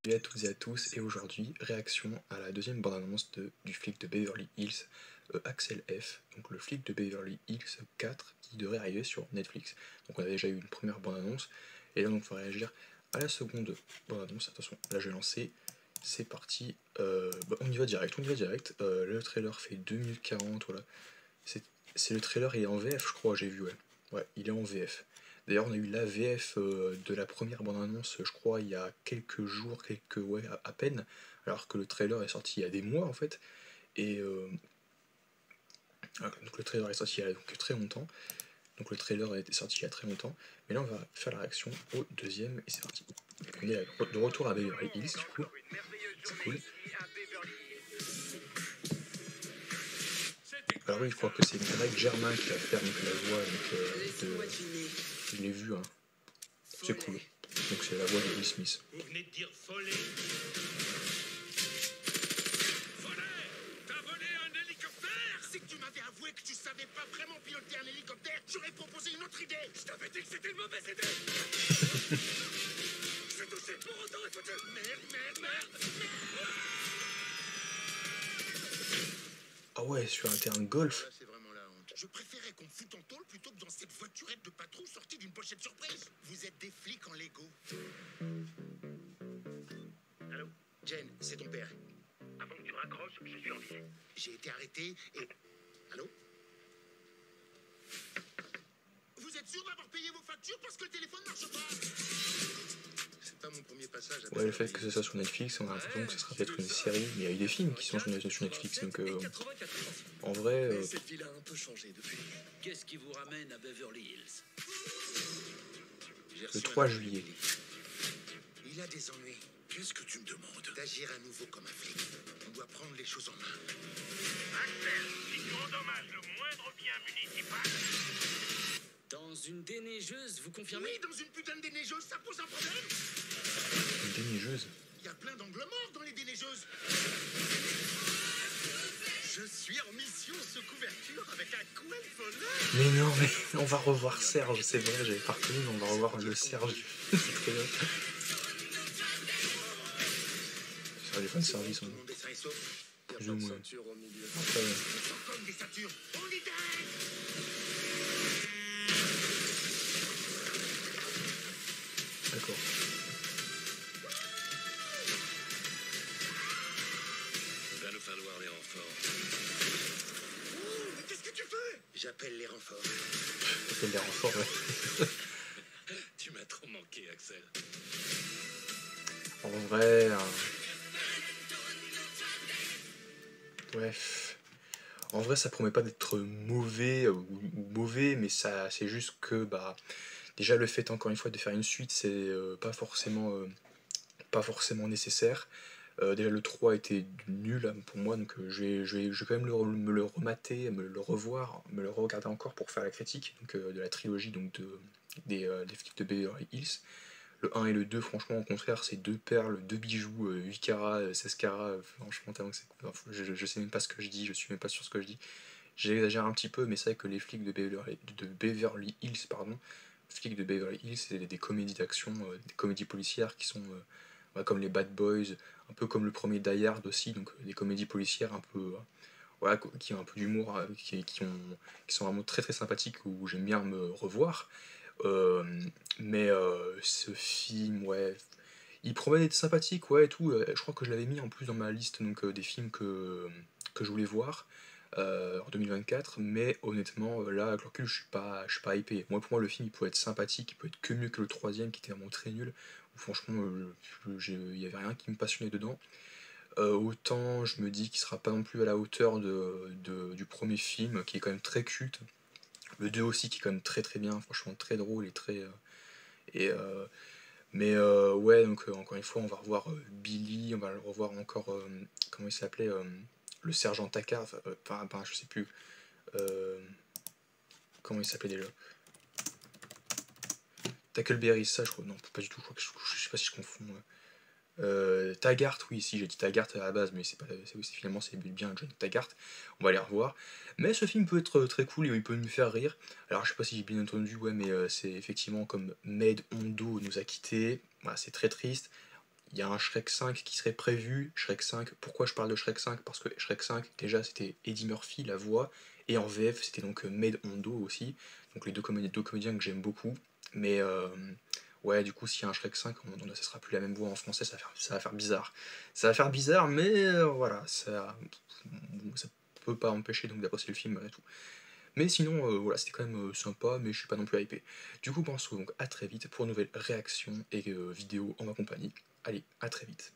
Salut à toutes et à tous, et aujourd'hui, réaction à la deuxième bande-annonce du flic de Beverly Hills, Axel F, donc le flic de Beverly Hills 4, qui devrait arriver sur Netflix. Donc on a déjà eu une première bande-annonce, et là donc on va réagir à la seconde bande-annonce. Attention, là je vais lancer, c'est parti, on y va direct, le trailer fait 2 minutes 40, voilà. C'est le trailer, il est en VF je crois, j'ai vu, ouais, il est en VF. D'ailleurs, on a eu la VF de la première bande-annonce, je crois, il y a quelques jours, ouais, à peine, alors que le trailer est sorti il y a des mois en fait. Et donc le trailer est sorti il y a donc très longtemps. Donc le trailer a été sorti il y a très longtemps. Mais là, on va faire la réaction au deuxième et c'est parti. On est de retour à Beverly Hills, du coup. C'est cool. Alors oui, je crois que c'est Greg Germain qui va faire donc, la voix je l'ai vu, hein. C'est cool. Donc c'est la voix de Will Smith. Vous venez de dire voler. Voler? T'as volé un hélicoptère? Si tu m'avais avoué que tu savais pas vraiment piloter un hélicoptère, j'aurais proposé une autre idée. Je t'avais dit que c'était une mauvaise idée. Je vais toucher pour autant et foutu. Merde. Ah ouais, sur un terrain de golf. Là, c'est vraiment la honte. Je préférais qu'on me foute en tôle plutôt que dans cette voiturette de patrouille sortie d'une pochette surprise. Vous êtes des flics en Lego. Allô? Jen, c'est ton père. Avant que tu raccroches, je suis en visite. J'ai été arrêté et... Allô? Vous êtes sûr d'avoir payé vos factures parce que le téléphone marche pas? C'est pas mon premier passage à... Ouais, le fait que ce soit sur Netflix, on a l'impression que ce sera peut-être une série, mais il y a eu des films qui sont sur Netflix, donc en vrai... Mais cette ville a un peu changé depuis. Qu'est-ce qui vous ramène à Beverly Hills? J'ai reçu le 3 un juillet. appel. Il a des ennuis. Qu'est-ce que tu me demandes? D'agir à nouveau comme un flic. On doit prendre les choses en main. Axel, si tu endommages le moindre bien municipal. Dans une déneigeuse, vous confirmez? Oui, dans une putain de déneigeuse, ça pose un problème? Une déneigeuse. Il y a plein d'angles morts dans les déneigeuses. Je suis en mission sous couverture avec un couet voleur. Mais non, mais on va revoir Serge, c'est vrai, j'avais pas reconnu, mais on va revoir le Serge. C'est très bien. Sur les fanservice, Tout le monde est sain et sauf. plus ou moins. Ceinture au milieu. Après, On sort comme des ceintures. On y gagne. d'accord. Il va nous falloir des renforts. Oh, mais qu'est-ce que tu fais? J'appelle les renforts. Appelle les renforts, ouais. Tu m'as trop manqué, Axel. En vrai... Ouais. En vrai, ça promet pas d'être mauvais ou mauvais, mais ça, c'est juste que, bah... Déjà, le fait, encore une fois, de faire une suite, c'est pas forcément nécessaire. Déjà le 3 était nul pour moi, donc je vais quand même me le remater, me le revoir, me le regarder encore pour faire la critique donc, de la trilogie donc, des flics de Beverly Hills. Le 1 et le 2, franchement, au contraire, c'est deux perles, deux bijoux, 8 carats, 16 carats, franchement, tellement que je sais même pas ce que je dis, je suis même pas sûr de ce que je dis. J'exagère un petit peu, mais c'est vrai que les flics de Beverly Hills, pardon, flics de Beverly Hills, c'est des comédies d'action, des comédies policières qui sont comme les Bad Boys, un peu comme le premier Die Hard aussi, donc des comédies policières un peu, voilà, qui ont un peu d'humour, qui sont vraiment très très sympathiques, où j'aime bien me revoir. Mais ce film, ouais, il promet d'être sympathique, ouais, et tout. Je crois que je l'avais mis en plus dans ma liste donc, des films que je voulais voir en 2024, mais honnêtement, là, avec le recul, je suis pas hypé. Moi, pour moi, le film, il peut être sympathique, il peut être que mieux que le troisième, qui était vraiment très nul. Franchement, il y avait rien qui me passionnait dedans. Autant je me dis qu'il sera pas non plus à la hauteur du premier film, qui est quand même très culte. Le 2 aussi, qui est quand même très très bien, franchement très drôle et très... et, mais ouais, donc encore une fois, on va revoir Billy, on va le revoir encore, comment il s'appelait, le sergent Takar, enfin, je sais plus, comment il s'appelait déjà. Tackleberry, ça je crois, non, pas du tout, je sais pas si je confonds. Taggart, oui, si j'ai dit Taggart à la base, mais finalement c'est bien John Taggart, on va les revoir. Mais ce film peut être très cool et il peut nous faire rire. Alors je sais pas si j'ai bien entendu, ouais, mais c'est effectivement comme Med Hondo nous a quittés, voilà, c'est très triste. Il y a un Shrek 5 qui serait prévu. Shrek 5, pourquoi je parle de Shrek 5? Parce que Shrek 5, déjà, c'était Eddie Murphy, la voix, et en VF, c'était donc Made Hondo aussi. Donc les deux comédiens que j'aime beaucoup. Mais ouais, du coup, s'il y a un Shrek 5, ça sera plus la même voix en français, ça va faire bizarre. Ça va faire bizarre, mais voilà, ça peut pas empêcher donc d'apprécier le film et tout. Mais sinon, voilà, c'était quand même sympa, mais je suis pas non plus hypé. Du coup, on se retrouve donc à très vite pour une nouvelle réaction et vidéo en ma compagnie. Allez, à très vite.